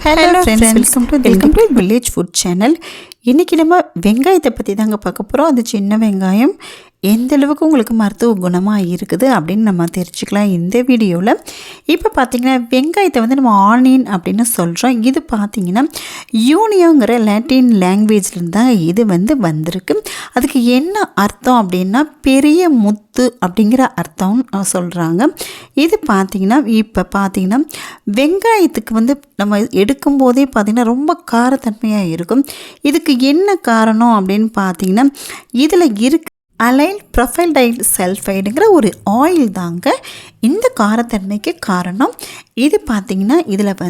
Hello friends, welcome to Village Food Channel. இன்றைக்கி நம்ம வெங்காயத்தை பற்றி தாங்க பார்க்க போகிறோம். அது சின்ன வெங்காயம் எந்த அளவுக்கு உங்களுக்கு மருத்துவ குணமாக இருக்குது அப்படின்னு நம்ம தெரிஞ்சுக்கலாம் இந்த வீடியோவில். இப்போ பார்த்திங்கன்னா வெங்காயத்தை வந்து நம்ம ஆனியன் அப்படின்னு சொல்கிறோம். இது பார்த்திங்கன்னா யூனியோங்கிற லாட்டின் லாங்குவேஜ்லேருந்து தான் இது வந்திருக்கு. அதுக்கு என்ன அர்த்தம் அப்படின்னா பெரிய முத்து அப்படிங்கிற அர்த்தம் சொல்கிறாங்க. இது பார்த்திங்கன்னா இப்போ பார்த்திங்கன்னா வெங்காயத்துக்கு நம்ம எடுக்கும்போதே பார்த்திங்கன்னா ரொம்ப காரத்தன்மையாக இருக்கும். இதுக்கு என்ன காரணம் அப்படின்னு பார்த்தீங்கன்னா இதில் இருக்கு அலைல் ப்ரொஃபைல்டைல் சல்ஃபைடுங்கிற ஒரு ஆயில் தாங்க இந்த காரத்தன்மைக்கு காரணம். இது பார்த்திங்கன்னா இதில்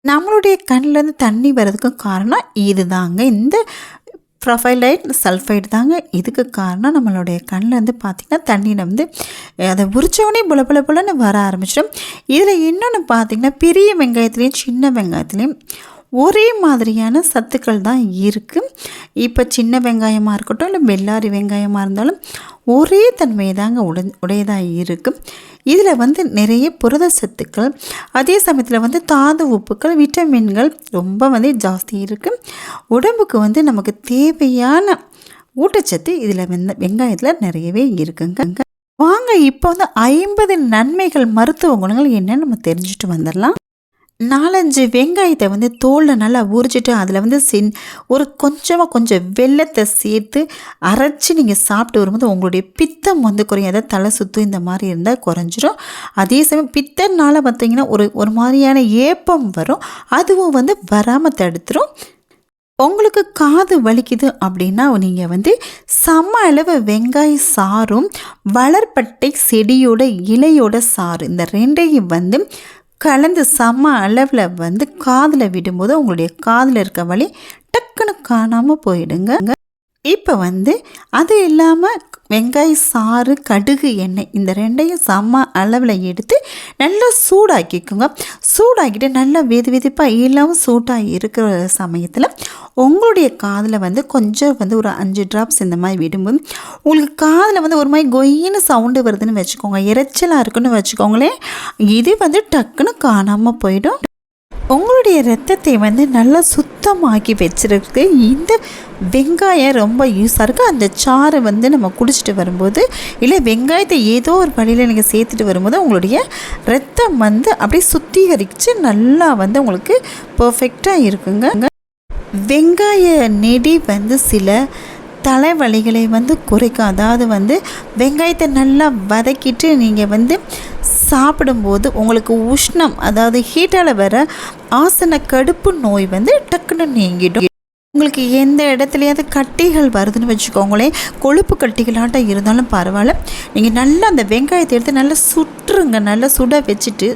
நம்மளுடைய கண்ணிலேருந்து தண்ணி வர்றதுக்கு காரணம் இது தாங்க. இந்த ப்ரொஃபைல்டைல் சல்ஃபைடு தாங்க இதுக்கு காரணம். நம்மளுடைய கண்ணில் பார்த்திங்கன்னா தண்ணியில் அதை உரிச்சோடனே புலன்னு வர ஆரம்பிச்சிடும். இதில் இன்னொன்று பார்த்திங்கன்னா பெரிய வெங்காயத்துலேயும் சின்ன வெங்காயத்துலேயும் ஒரே மாதிரியான சத்துக்கள் தான் இருக்குது. இப்போ சின்ன வெங்காயமாக இருக்கட்டும் இல்லை வெள்ளாரி வெங்காயமாக இருந்தாலும் ஒரே தன்மை தாங்க உடையதாக இருக்குது. இதில் நிறைய புரத சத்துக்கள், அதே சமயத்தில் தாது உப்புக்கள், விட்டமின்கள் ரொம்ப ஜாஸ்தி இருக்குது. உடம்புக்கு நமக்கு தேவையான ஊட்டச்சத்து இதில் வெங்காயத்தில் நிறையவே இருக்குங்க. வாங்க இப்போ 50 நன்மைகள் மருத்துவ குணங்கள் என்னன்னு நம்ம தெரிஞ்சுட்டு வந்துடலாம். 4-5 வெங்காயத்தை தோலில் நல்லா உரிச்சிட்டு அதில் கொஞ்சம் வெல்லத்தை சேர்த்து அரைச்சி நீங்கள் சாப்பிட்டு வரும்போது உங்களுடைய பித்தம் குறையும். அதாவது தலை சுத்து இந்த மாதிரி இருந்தால் குறைஞ்சிரும். அதே சமயம் பித்தனால் பார்த்திங்கன்னா ஒரு மாதிரியான ஏப்பம் வரும், அதுவும் வராமல் தடுத்துரும். உங்களுக்கு காது வலிக்குது அப்படின்னா நீங்கள் சம அளவு வெங்காய சாறும் வளர்பட்டை செடியோட இலையோட சாறு இந்த ரெண்டையும் கலந்து சம அளவில் காதில் விடும்போது உங்களுடைய காதில் இருக்க வலி டக்குன்னு காணாமல் போயிடுங்க. இப்போ அது இல்லாமல் வெங்காய சாறு, கடுகு, எண்ணெய் இந்த ரெண்டையும் சம அளவில் எடுத்து நல்லா சூடாக்கிக்கோங்க. சூடாக்கிட்டு நல்லா வெதுப்பாக இல்லாமல் சூடாக இருக்கிற சமயத்தில் உங்களுடைய காதில் கொஞ்சம் ஒரு 5 ட்ராப்ஸ் இந்த மாதிரி விடும்போது உங்களுக்கு காதில் ஒரு மாதிரி கொயின்னு சவுண்டு வருதுன்னு வச்சுக்கோங்க, இறைச்சலாக இருக்குன்னு வச்சுக்கோங்களேன். இது டக்குன்னு காணாமல் போயிடும். உங்களுடைய ரத்தத்தை நல்லா சுத்தமாக்கி வச்சுருக்கு இந்த வெங்காயம் ரொம்ப யூஸாக இருக்குது. அந்த சாறை நம்ம குடிச்சிட்டு வரும்போது இல்லை வெங்காயத்தை ஏதோ ஒரு வழியில் நீங்கள் சேர்த்துட்டு வரும்போது உங்களுடைய ரத்தம் அப்படியே சுத்திகரித்து நல்லா உங்களுக்கு பர்ஃபெக்டாக இருக்குங்க. வெங்காய நெடி சில தலைவலிகளை குறைக்கும். அதாவது வெங்காயத்தை நல்லா வதக்கிட்டு நீங்கள் சாப்பிடும்போது உங்களுக்கு உஷ்ணம், அதாவது ஹீட்டால் வர ஆசன கடுப்பு நோய் டக்குன்னு நீங்கிடும். உங்களுக்கு எந்த இடத்துலையாவது கட்டிகள் வருதுன்னு வச்சுக்கோங்களேன், கொழுப்பு கட்டிகளாட்டம் இருந்தாலும் பரவாயில்ல, நீங்கள் நல்லா அந்த வெங்காயத்தை எடுத்து நல்லா சுட்டுருங்க. நல்லா சுட வச்சுட்டு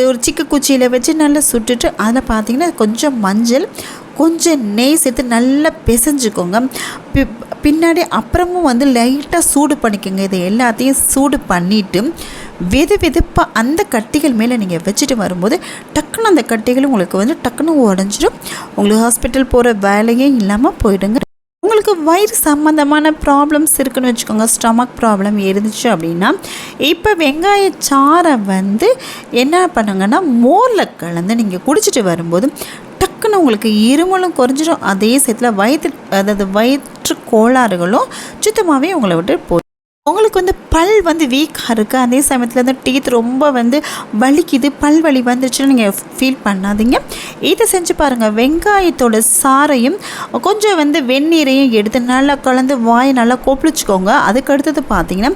ஒரு சிக்கு குச்சியில் வச்சு நல்லா சுட்டுட்டு அதில் பார்த்தீங்கன்னா கொஞ்சம் மஞ்சள், கொஞ்சம் நெய் சேர்த்து நல்லா பிசைஞ்சுக்கோங்க. பின்னாடி அப்புறமும் லைட்டாக சூடு பண்ணிக்கோங்க. இதை எல்லாத்தையும் சூடு பண்ணிவிட்டு வெதுப்பாக அந்த கட்டிகள் மேலே நீங்கள் வச்சுட்டு வரும்போது டக்குன்னு அந்த கட்டிகள் உங்களுக்கு டக்குன்னு உடஞ்சிடும். உங்களுக்கு ஹாஸ்பிட்டல் போகிற வேலையே இல்லாமல் போயிடுங்க. உங்களுக்கு வயிறு சம்மந்தமான ப்ராப்ளம்ஸ் இருக்குன்னு வச்சுக்கோங்க, ஸ்டமக் ப்ராப்ளம் இருந்துச்சு அப்படின்னா இப்போ வெங்காய சாறை என்ன பண்ணுங்கன்னா மோரில் கலந்து நீங்கள் குடிச்சிட்டு வரும்போது டக்குன்னு உங்களுக்கு இருமலும் குறைஞ்சிடும். அதே சேர்த்தில் வயிற்று கோளாறுகளும் சுத்தமாகவே உங்களை விட்டு போய் உங்களுக்கு பல் வீக்காக இருக்குது. அதே சமயத்தில் டீத் ரொம்ப வலிக்குது, பல் வலி வந்துச்சுன்னு நீங்கள் ஃபீல் பண்ணாதீங்க. இதை செஞ்சு பாருங்கள். வெங்காயத்தோட சாறையும் கொஞ்சம் வெந்நீரையும் எடுத்து நல்லா கலந்து வாயை நல்லா கொப்பளிச்சுக்கோங்க. அதுக்கு அடுத்தது பார்த்தீங்கன்னா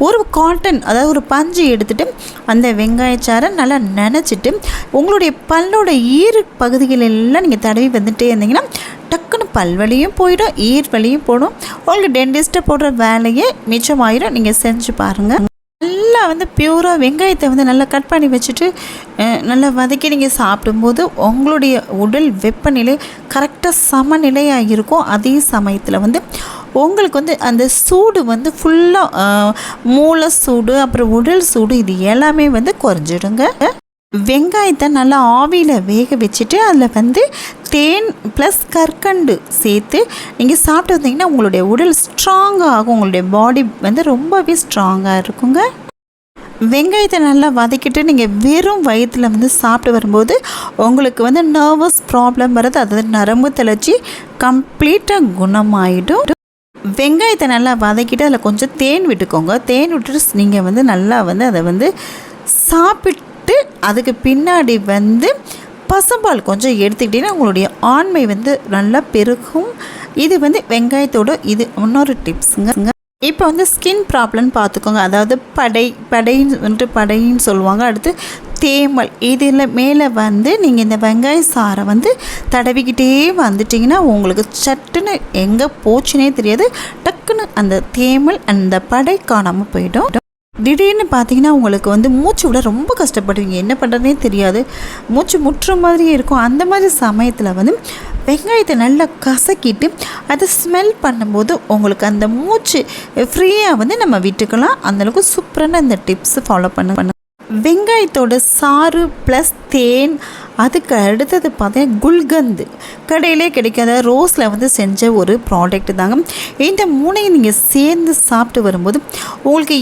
ஒரு காட்டன், அதாவது ஒரு பஞ்சு எடுத்துகிட்டு அந்த வெங்காயச்சாரை நல்லா நனைச்சிட்டு உங்களுடைய பல்லோட ஈர பகுதிகளெல்லாம் நீங்கள் தடவி இருந்தீங்கன்னா டக்குன்னு பல்வலியும் போயிடும், ஈர் வலியும் போடும். உங்களுக்கு டென்டிஸ்ட்டை போடுற வேலையே மிச்சமாயிடும். நீங்கள் செஞ்சு பாருங்கள். நல்லா பியூராக வெங்காயத்தை நல்லா கட் பண்ணி வச்சுட்டு நல்லா வதக்கி நீங்கள் சாப்பிடும்போது உங்களுடைய உடல் வெப்பநிலை கரெக்டாக சமநிலையாக இருக்கும். அதே சமயத்தில் உங்களுக்கு அந்த சூடு ஃபுல்லாக மூளை சூடு அப்புறம் உடல் சூடு இது எல்லாமே குறைஞ்சிடுங்க. வெங்காயத்தை நல்லா ஆவியில் வேக வச்சுட்டு அதில் தேன் ப்ளஸ் கற்கண்டு சேர்த்து நீங்கள் சாப்பிட்டு வந்தீங்கன்னா உங்களுடைய உடல் ஸ்ட்ராங்காக ஆகும். உங்களுடைய பாடி ரொம்பவே ஸ்ட்ராங்காக இருக்குங்க. வெங்காயத்தை நல்லா வதக்கிட்டு நீங்கள் வெறும் வயிற்றில் வந்து சாப்பிட்டு வரும்போது உங்களுக்கு வந்து நர்வஸ் ப்ராப்ளம் வர்றது, அதாவது நரம்பு தளர்ச்சி கம்ப்ளீட்டாக குணமாயிடும். வெங்காயத்தை நல்லா வதக்கிட்டு அதில் கொஞ்சம் தேன் விட்டுக்கோங்க. தேன் விட்டுட்டு நீங்கள் வந்து நல்லா வந்து அதை வந்து சாப்பிட்டு அதுக்கு பின்னாடி வந்து பசும்பால் கொஞ்சம் எடுத்துக்கிட்டிங்கன்னா உங்களுடைய ஆண்மை வந்து நல்லா பெருகும். இது வந்து வெங்காயத்தோட இது இன்னொரு டிப்ஸுங்க. இப்போ வந்து ஸ்கின் ப்ராப்ளம்னு பார்த்துக்கோங்க. அதாவது படைன்னு சொல்லுவாங்க. அடுத்து தேமல், இதில் மேலே வந்து நீங்கள் இந்த வெங்காய சாரை வந்து தடவிக்கிட்டே வந்துட்டிங்கன்னா உங்களுக்கு சட்டுன்னு எங்கே போச்சுனே தெரியாது. டக்குன்னு அந்த தேமல் அந்த படை காணாமல் போயிடும். திடீர்னு பார்த்தீங்கன்னா உங்களுக்கு வந்து மூச்சு விட ரொம்ப கஷ்டப்படுவீங்க, என்ன பண்ணுறதுனே தெரியாது, மூச்சு முற்றுற மாதிரியே இருக்கும். அந்த மாதிரி சமயத்தில் வந்து வெங்காயத்தை நல்லா கசக்கிட்டு அதை ஸ்மெல் பண்ணும்போது உங்களுக்கு அந்த மூச்சு ஃப்ரீயாக வந்து நம்ம விட்டுக்கலாம். அந்தளவுக்கு சூப்பரான இந்த டிப்ஸ் ஃபாலோ பண்ண. வெங்காயத்தோட சாறு ப்ளஸ் தேன், அதுக்கு அடுத்தது பார்த்தீங்கன்னா குல்கந்து, கடையிலே கிடைக்காத ரோஸில் வந்து செஞ்ச ஒரு ப்ராடக்ட் தாங்க. இந்த மூணையும் நீங்கள் சேர்ந்து சாப்பிட்டு வரும்போது உங்களுக்கு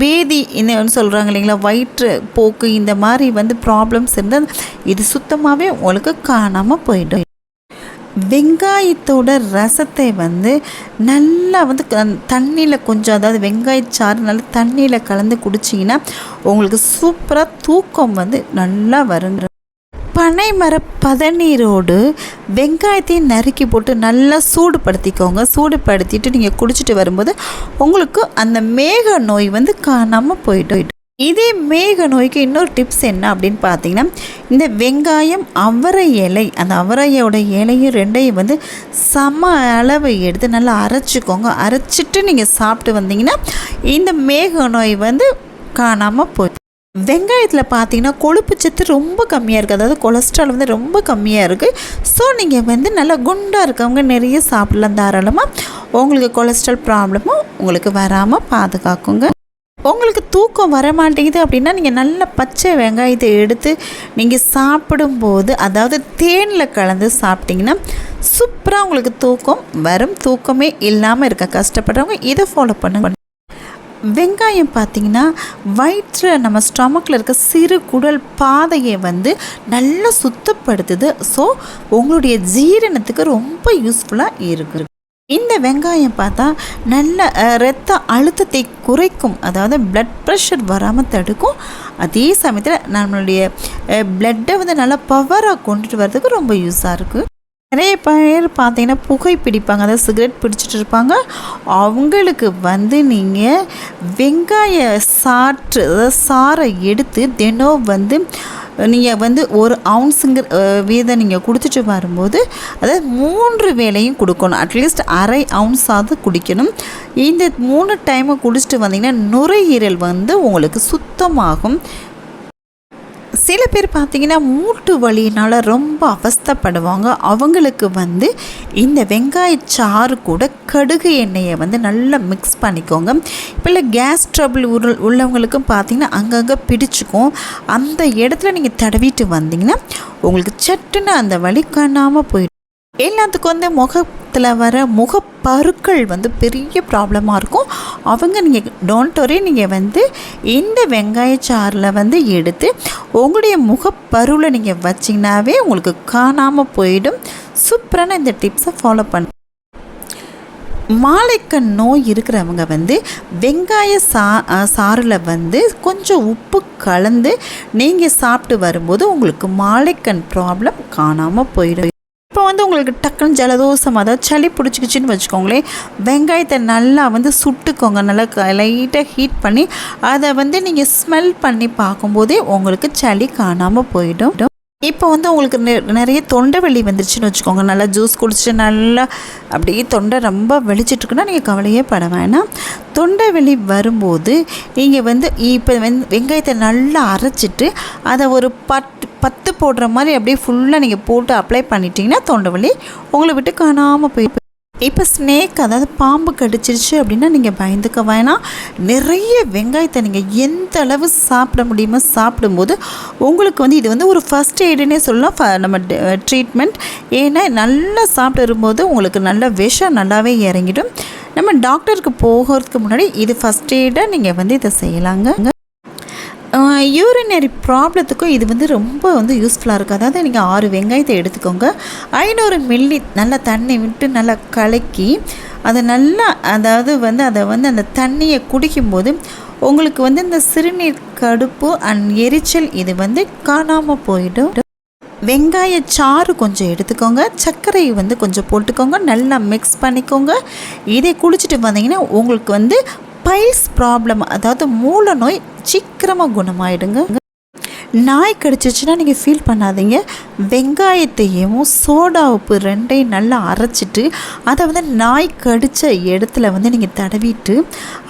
பேதி என்ன சொல்கிறாங்க இல்லைங்களா, வயிற்று போக்கு, இந்த மாதிரி வந்து ப்ராப்ளம்ஸ் இருந்தால் இது சுத்தமாகவே உங்களுக்கு காணாமல் போயிடும். வெங்காயத்தோட ரசத்தை வந்து நல்லா வந்து தண்ணியில் கொஞ்சம், அதாவது வெங்காயச்சாறு நல்லா தண்ணியில் கலந்து குடிச்சிங்கன்னா உங்களுக்கு சூப்பராக தூக்கம் வந்து நல்லா வருங்க. பனைமர பதநீரோடு வெங்காயத்தையும் நறுக்கி போட்டு நல்லா சூடுபடுத்திக்கோங்க. சூடுபடுத்திட்டு நீங்கள் குடிச்சிட்டு வரும்போது உங்களுக்கு அந்த மேக நோய் வந்து காணாமல் போயிடும். இதே மேக நோய்க்கு இன்னொரு டிப்ஸ் என்ன அப்படின்னு பார்த்தீங்கன்னா, இந்த வெங்காயம், அவரை இலை, அந்த அவரையோட இலையும் ரெண்டையும் வந்து சம அளவு எடுத்து நல்லா அரைச்சிக்கோங்க. அரைச்சிட்டு நீங்கள் சாப்பிட்டு வந்தீங்கன்னா இந்த மேக நோய் வந்து காணாமல் போயிடும். வெங்காயத்தில் பார்த்தீங்கன்னா கொழுப்பு சத்து ரொம்ப கம்மியாக இருக்குது, அதாவது கொலஸ்ட்ரால் வந்து ரொம்ப கம்மியாக இருக்குது. ஸோ நீங்கள் வந்து நல்லா குண்டாக இருக்கவங்க நிறைய சாப்பிடலாம் தாராளமாக. உங்களுக்கு கொலஸ்ட்ரால் ப்ராப்ளமும் உங்களுக்கு வராமல் பாதுகாக்குங்க. உங்களுக்கு தூக்கம் வர மாட்டேங்குது அப்படின்னா நீங்கள் நல்ல பச்சை வெங்காயத்தை எடுத்து நீங்கள் சாப்பிடும்போது, அதாவது தேனில் கலந்து சாப்பிட்டிங்கன்னா சூப்பராக உங்களுக்கு தூக்கம் வரும். தூக்கமே இல்லாமல் இருக்க கஷ்டப்படுறவங்க இதை ஃபாலோ பண்ணுங்க. வெங்காயம் பார்த்திங்கன்னா வயிற்றில் நம்ம ஸ்டொமக்கில் இருக்க சிறு குடல் பாதையை வந்து நல்லா சுத்தப்படுத்துது. ஸோ உங்களுடைய ஜீரணத்துக்கு ரொம்ப யூஸ்ஃபுல்லாக இருக்குது. இந்த வெங்காயம் பார்த்தா நல்ல இரத்த அழுத்தத்தை குறைக்கும், அதாவது பிளட் ப்ரெஷர் வராமல் தடுக்கும். அதே சமயத்தில் நம்மளுடைய பிளட்டை வந்து நல்லா பவராக கொண்டுட்டு வர்றதுக்கு ரொம்ப யூஸாக இருக்குது. நிறைய பேர் பார்த்தீங்கன்னா புகை பிடிப்பாங்க, அதாவது சிகரெட் பிடிச்சிட்டு இருப்பாங்க. அவங்களுக்கு வந்து நீங்கள் வெங்காய சாறை எடுத்து தினம் வந்து நீங்கள் வந்து 1 ounce வீதம் நீங்கள் கொடுத்துட்டு வரும்போது, அதாவது 3 வேளையும் கொடுக்கணும். அட்லீஸ்ட் அரை ounce குடிக்கணும். இந்த 3 டைமு குடிச்சிட்டு வந்தீங்கன்னா நுரையீரல் வந்து உங்களுக்கு சுத்தமாகும். சில பேர் பார்த்திங்கன்னா மூட்டு வலியினால் ரொம்ப அவஸ்தைப்படுவாங்க. அவங்களுக்கு வந்து இந்த வெங்காயச்சாறு கூட கடுகு எண்ணெயை வந்து நல்லா மிக்ஸ் பண்ணிக்கோங்க. இப்போ இல்லை கேஸ் ட்ரபிள் உள்ளவங்களுக்கும் பார்த்திங்கன்னா அங்கங்கே பிடிச்சிக்கும். அந்த இடத்துல நீங்கள் தடவிட்டு வந்தீங்கன்னா உங்களுக்கு சட்டுன்னு அந்த வலி காணாமல் போயிடும். எல்லாத்துக்கும் வந்து முகத்தில் வர முகப்பருக்கள் வந்து பெரிய ப்ராப்ளமாக இருக்கும். அவங்க நீங்கள் டோன்ட் வரி, நீங்கள் வந்து இந்த வெங்காயச்சாறில் வந்து எடுத்து உங்களுடைய முகப்பருவில் நீங்கள் வச்சிங்கனாவே உங்களுக்கு காணாமல் போயிடும். சூப்பரான இந்த டிப்ஸை ஃபாலோ பண்ண. மாலைக்கண் நோய் இருக்கிறவங்க வந்து வெங்காய சாறில் வந்து கொஞ்சம் உப்பு கலந்து நீங்கள் சாப்பிட்டு வரும்போது உங்களுக்கு மாலைக்கண் ப்ராப்ளம் காணாமல் போயிடும். இப்போ வந்து உங்களுக்கு டக்குன்னு ஜலதோஷம், அதாவது சளி பிடிச்சிக்கிச்சின்னு வச்சுக்கோங்களேன், வெங்காயத்தை நல்லா வந்து சுட்டுக்கோங்க. நல்லா லைட்டாக ஹீட் பண்ணி அதை வந்து நீங்கள் ஸ்மெல் பண்ணி பார்க்கும்போதே உங்களுக்கு சளி காணாமல் போயிடும். இப்போ வந்து உங்களுக்கு நிறைய தொண்டை வலி வந்துருச்சுன்னு வச்சுக்கோங்க, நல்லா ஜூஸ் குடிச்சிட்டு நல்லா அப்படியே தொண்டை ரொம்ப வெளிச்சிட்ருக்குன்னா நீங்கள் கவலையே பட வேணாம். தொண்டை வலி வரும்போது நீங்கள் வந்து இப்போ வெங்காயத்தை நல்லா அரைச்சிட்டு அதை ஒரு 10 போடுற மாதிரி அப்படியே ஃபுல்லாக நீங்கள் போட்டு அப்ளை பண்ணிட்டீங்கன்னா தொண்டை வலி உங்களை விட்டு காணாமல் போய். இப்போ ஸ்னேக், அதாவது பாம்பு கடிச்சிருச்சு அப்படின்னா நீங்கள் பயந்துக்க வேணாம். நிறைய வெங்காயத்தை நீங்கள் எந்த அளவு சாப்பிட முடியுமோ சாப்பிடும்போது உங்களுக்கு வந்து இது வந்து ஒரு ஃபஸ்ட் எய்டுன்னே சொல்லலாம், நம்ம ட்ரீட்மெண்ட். ஏன்னா நல்லா சாப்பிட்டு வரும்போது உங்களுக்கு நல்ல விஷம் நல்லாவே இறங்கிடும். நம்ம டாக்டருக்கு போகிறதுக்கு முன்னாடி இது ஃபஸ்ட் எய்டாக நீங்கள் வந்து இதை செய்யலாங்க. யூரினரி ப்ராப்ளத்துக்கும் இது வந்து ரொம்ப வந்து யூஸ்ஃபுல்லாக இருக்குது. அதாவது நீங்கள் 6 வெங்காயத்தை எடுத்துக்கோங்க, 500 மில்லி நல்லா தண்ணி விட்டு நல்லா கலக்கி அதை நல்லா அதை வந்து அந்த தண்ணியை குடிக்கும்போது உங்களுக்கு வந்து இந்த சிறுநீர் கடுப்பு அண்ட் எரிச்சல் இது வந்து காணாமல் போயிடும். வெங்காய சாறு கொஞ்சம் எடுத்துக்கோங்க, சர்க்கரை வந்து கொஞ்சம் போட்டுக்கோங்க, நல்லா மிக்ஸ் பண்ணிக்கோங்க. இதை குடிச்சிட்டு வந்தீங்கன்னா உங்களுக்கு வந்து பைல்ஸ் ப்ராப்ளம், அதாவது மூல நோய் சீக்கிரமாக குணமாயிடுங்க. நாய் கடிச்சிச்சுன்னா நீங்கள் ஃபீல் பண்ணாதீங்க. வெங்காயத்தையும் சோடா உப்பு 2ஐயும் நல்லா அரைச்சிட்டு அதை வந்து நாய் கடித்த இடத்துல வந்து நீங்கள் தடவிட்டு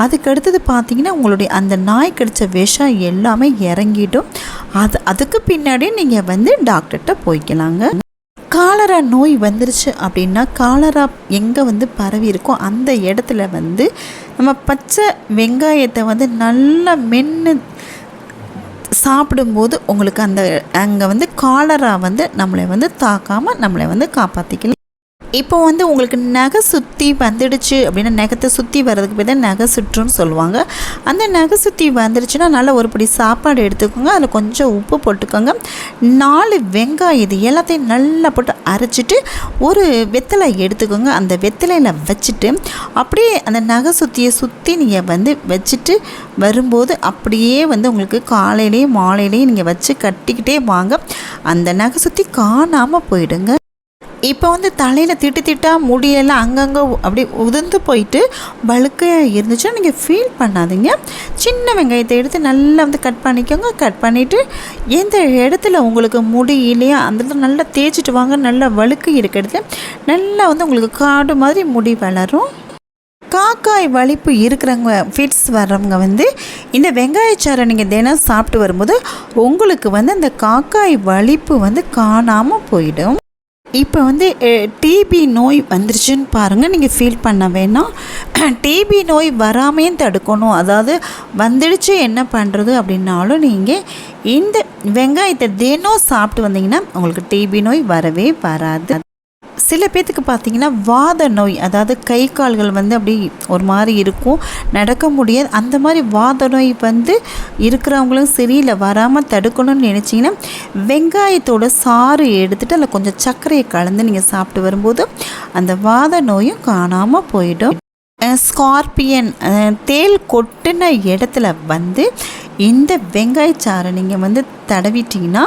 அதுக்கடுத்தது பார்த்தீங்கன்னா உங்களுடைய அந்த நாய் கடித்த விஷம் எல்லாமே இறங்கிடும். அதுக்கு பின்னாடி நீங்கள் வந்து டாக்டர்கிட்ட போய்க்கலாங்க. காலரா நோய் வந்துருச்சு அப்படின்னா காலரா எங்கே வந்து பரவி இருக்கோ அந்த இடத்துல வந்து நம்ம பச்சை வெங்காயத்தை வந்து நல்லா மென்று சாப்பிடும்போது உங்களுக்கு அங்கே வந்து காலரா வந்து நம்மளை வந்து தாக்காமல் நம்மளை வந்து காப்பாற்றிக்கலாம். இப்போ வந்து உங்களுக்கு நகை சுற்றி வந்துடுச்சு அப்படின்னா நகத்தை சுற்றி வர்றதுக்கு பேர் தான் நகை சுற்றுன்னு சொல்லுவாங்க. அந்த நகை சுற்றி வந்துடுச்சுன்னா நல்லா ஒரு படி சாப்பாடு எடுத்துக்கோங்க, அதில் கொஞ்சம் உப்பு போட்டுக்கோங்க, 4 வெங்காயம் இது எல்லாத்தையும் நல்லா போட்டு அரைச்சிட்டு ஒரு வெத்தலை எடுத்துக்கோங்க. அந்த வெத்தலையில் வச்சுட்டு அப்படியே அந்த நகை சுற்றியை சுற்றி நீங்கள் வந்து வச்சுட்டு வரும்போது அப்படியே வந்து உங்களுக்கு காலையிலேயும் மாலையிலேயும் நீங்கள் வச்சு கட்டிக்கிட்டே வாங்க, அந்த நகை சுற்றி காணாமல் போயிடுங்க. இப்போ வந்து தலையில் திட்டாக முடியெல்லாம் அங்கங்கே அப்படி உதிர்ந்து போயிட்டு வழுக்கையாக இருந்துச்சுன்னா நீங்கள் ஃபீல் பண்ணாதீங்க. சின்ன வெங்காயத்தை எடுத்து நல்லா வந்து கட் பண்ணிக்கோங்க. கட் பண்ணிவிட்டு எந்த இடத்துல உங்களுக்கு முடி இல்லையா அந்த இடத்துல நல்லா தேய்ச்சிட்டு வாங்க. நல்லா வழுக்கை இருக்க இடத்துல நல்லா வந்து உங்களுக்கு காடு மாதிரி முடி வளரும். காக்காய் வலிப்பு இருக்கிறவங்க ஃபிட்ஸ் வர்றவங்க வந்து இந்த வெங்காயச்சாரை நீங்கள் தினம் சாப்பிட்டு வரும்போது உங்களுக்கு வந்து அந்த காக்காய் வலிப்பு வந்து காணாமல் போயிடும். இப்போ வந்து டிபி நோய் வந்துருச்சுன்னு பாருங்கள், நீங்கள் ஃபீல் பண்ண வேணாம். டிபி நோய் வராமையும் தடுக்கணும், அதாவது வந்துடுச்சு என்ன பண்ணுறது அப்படின்னாலும் நீங்கள் இந்த வெங்காயத்தை தினம் சாப்பிட்டு வந்தீங்கன்னா உங்களுக்கு டிபி நோய் வரவே வராது. சில பேர்த்துக்கு பார்த்திங்கன்னா வாத நோய், அதாவது கை கால்கள் வந்து அப்படி ஒரு மாதிரி இருக்கும், நடக்க முடியாது. அந்த மாதிரி வாத நோய் வந்து இருக்கிறவங்களும் சரி இல்லை வராமல் தடுக்கணும்னு நினச்சிங்கன்னா வெங்காயத்தோட சாறு எடுத்துகிட்டு அதில் கொஞ்சம் சர்க்கரையை கலந்து நீங்கள் சாப்பிட்டு வரும்போது அந்த வாத நோயும் காணாமல் போயிடும். ஸ்கார்பியன் தேல் கொட்டின இடத்துல வந்து இந்த வெங்காயச்சாறை நீங்கள் வந்து தடவிட்டிங்கன்னா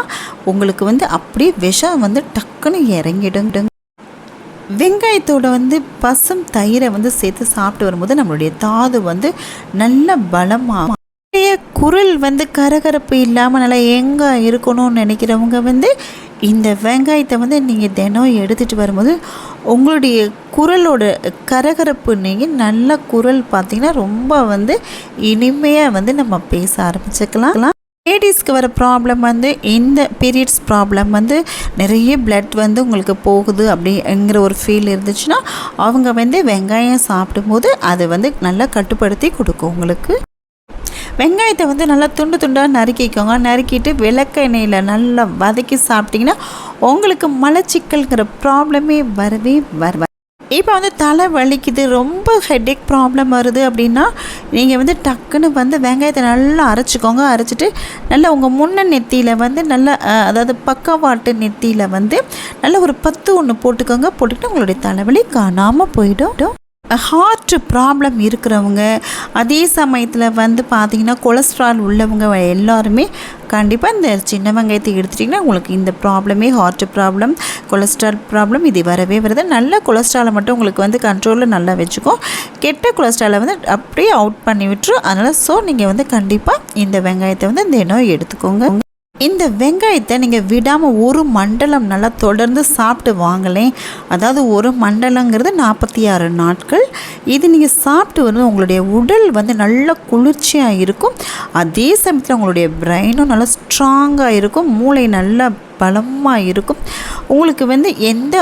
உங்களுக்கு வந்து அப்படியே விஷம் வந்து டக்குன்னு இறங்கிடும். வெங்காயத்தோட வந்து பசும் தயிரை வந்து சேர்த்து சாப்பிட்டு வரும்போது நம்மளுடைய தாது வந்து நல்ல பலமாகும். குரல் வந்து கரகரப்பு இல்லாமல் நல்லா எங்கே இருக்கணும்னு நினைக்கிறவங்க வந்து இந்த வெங்காயத்தை வந்து நீங்கள் தினம் எடுத்துகிட்டு வரும்போது உங்களுடைய குரலோட கரகரப்பு நீங்கள் நல்ல குரல் பார்த்திங்கன்னா ரொம்ப வந்து இனிமையாக வந்து நம்ம பேச ஆரம்பிச்சுக்கலாம். லேடிஸ்க்கு வர ப்ராப்ளம் வந்து இந்த பீரியட்ஸ் ப்ராப்ளம் வந்து நிறைய பிளட் வந்து உங்களுக்கு போகுது அப்படிங்கிற ஒரு ஃபீல் இருந்துச்சுன்னா அவங்க வந்து வெங்காயம் சாப்பிடும்போது அதை வந்து நல்லா கட்டுப்படுத்தி கொடுக்கும் உங்களுக்கு. வெங்காயத்தை வந்து நல்லா துண்டு துண்டாக நறுக்கிக்கோங்க. நறுக்கிட்டு விளக்கெண்ணெயில் நல்லா வதக்கி சாப்பிட்டிங்கன்னா உங்களுக்கு மலச்சிக்கல்ங்கிற ப்ராப்ளமே வரவே வர. இப்போ வந்து தலை வலிக்குது, ரொம்ப ஹெட்டேக் ப்ராப்ளம் வருது அப்படின்னா நீங்கள் வந்து டக்குன்னு வந்து வெங்காயத்தை நல்லா அரைச்சிக்கோங்க. அரைச்சிட்டு நல்லா உங்கள் முன்ன நெத்தியில் வந்து நல்லா அதாவது பக்கவாட்டு நெத்தியில் வந்து நல்லா ஒரு 10 போட்டுக்கோங்க. போட்டுக்கிட்டு உங்களுடைய தலைவலி காணாமல் போயிடும். ஹார்ட் ப்ராப்ளம் இருக்கிறவங்க, அதே சமயத்தில் வந்து பார்த்திங்கன்னா கொலஸ்ட்ரால் உள்ளவங்க எல்லாருமே கண்டிப்பாக இந்த சின்ன வெங்காயத்தை எடுத்துட்டிங்கன்னா உங்களுக்கு இந்த ப்ராப்ளமே ஹார்ட் ப்ராப்ளம் கொலஸ்ட்ரால் ப்ராப்ளம் இது வரவே வருது. நல்ல கொலஸ்ட்ராலை மட்டும் உங்களுக்கு வந்து கண்ட்ரோலில் நல்லா வச்சுக்கோ, கெட்ட கொலஸ்ட்ராலை வந்து அப்படியே அவுட் பண்ணி விட்டுரும். அதனால் நீங்கள் வந்து கண்டிப்பாக இந்த வெங்காயத்தை வந்து தினம் எடுத்துக்கோங்க. இந்த வெங்காயத்தை நீங்கள் விடாமல் 1 மண்டலம் நல்லா தொடர்ந்து சாப்பிட்டு வாங்கலேன். அதாவது 1 மண்டலங்கிறது 46 நாட்கள். இது நீங்கள் சாப்பிட்டு வந்து உங்களுடைய உடல் வந்து நல்லா குளிர்ச்சியாக இருக்கும். அதே சமயத்தில் உங்களுடைய பிரெயினும் நல்லா ஸ்ட்ராங்காக இருக்கும், மூளை நல்லா பலமாக இருக்கும். உங்களுக்கு வந்து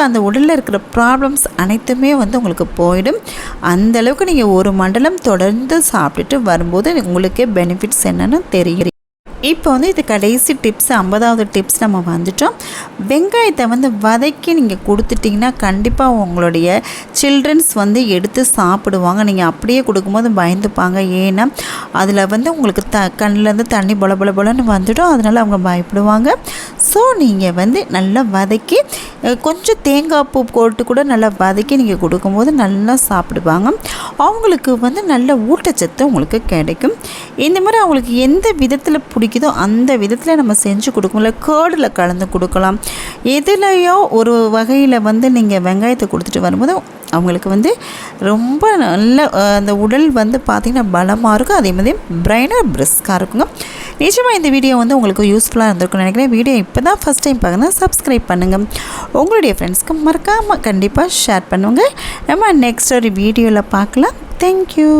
அந்த உடலில் இருக்கிற ப்ராப்ளம்ஸ் அனைத்துமே வந்து உங்களுக்கு போயிடும். அந்தளவுக்கு நீங்கள் 1 மண்டலம் தொடர்ந்து சாப்பிட்டுட்டு வரும்போது உங்களுக்கே பெனிஃபிட்ஸ் என்னென்னு தெரியும். இப்போ வந்து இது கடைசி டிப்ஸ் 50வது டிப்ஸ் நம்ம வந்துட்டோம். வெங்காயத்தை வந்து வதக்கி நீங்கள் கொடுத்துட்டிங்கன்னா கண்டிப்பாக உங்களுடைய சில்ட்ரன்ஸ் வந்து எடுத்து சாப்பிடுவாங்க. நீங்கள் அப்படியே கொடுக்கும்போது பயந்துப்பாங்க. ஏன்னா அதில் வந்து உங்களுக்கு கண்ணிலேருந்து தண்ணி பொலன்னு வந்துடும். அதனால் அவங்க பயப்படுவாங்க. ஸோ நீங்கள் வந்து நல்லா வதக்கி கொஞ்சம் தேங்காய் பூ போட்டு கூட நல்லா வதக்கி நீங்கள் கொடுக்கும்போது நல்லா சாப்பிடுவாங்க. அவங்களுக்கு வந்து நல்ல ஊட்டச்சத்து உங்களுக்கு கிடைக்கும். இந்த மாதிரி அவங்களுக்கு எந்த விதத்தில் பிடிக்குதோ அந்த விதத்தில் நம்ம செஞ்சு கொடுக்கணும். இல்லை கேர்டில் கலந்து கொடுக்கலாம். எதுலையோ ஒரு வகையில் வந்து நீங்கள் வெங்காயத்தை கொடுத்துட்டு வரும்போது அவங்களுக்கு வந்து ரொம்ப நல்ல அந்த உடல் வந்து பார்த்திங்கன்னா பலமாக இருக்கும். அதே மாதிரி பிரெயினாக பிரிஸ்காக இருக்குங்க. நிச்சயமாக இந்த வீடியோ வந்து உங்களுக்கு யூஸ்ஃபுல்லாக இருந்திருக்குன்னு நினைக்கிறேன். வீடியோ இப்போ தான் ஃபஸ்ட் டைம் பார்க்கணும், சப்ஸ்கிரைப் பண்ணுங்கள். உங்களுடைய ஃப்ரெண்ட்ஸ்க்கு மறக்காமல் கண்டிப்பாக ஷேர் பண்ணுங்கள். நம்ம நெக்ஸ்ட் ஒரு வீடியோவில் பார்க்கலாம். தேங்க்யூ.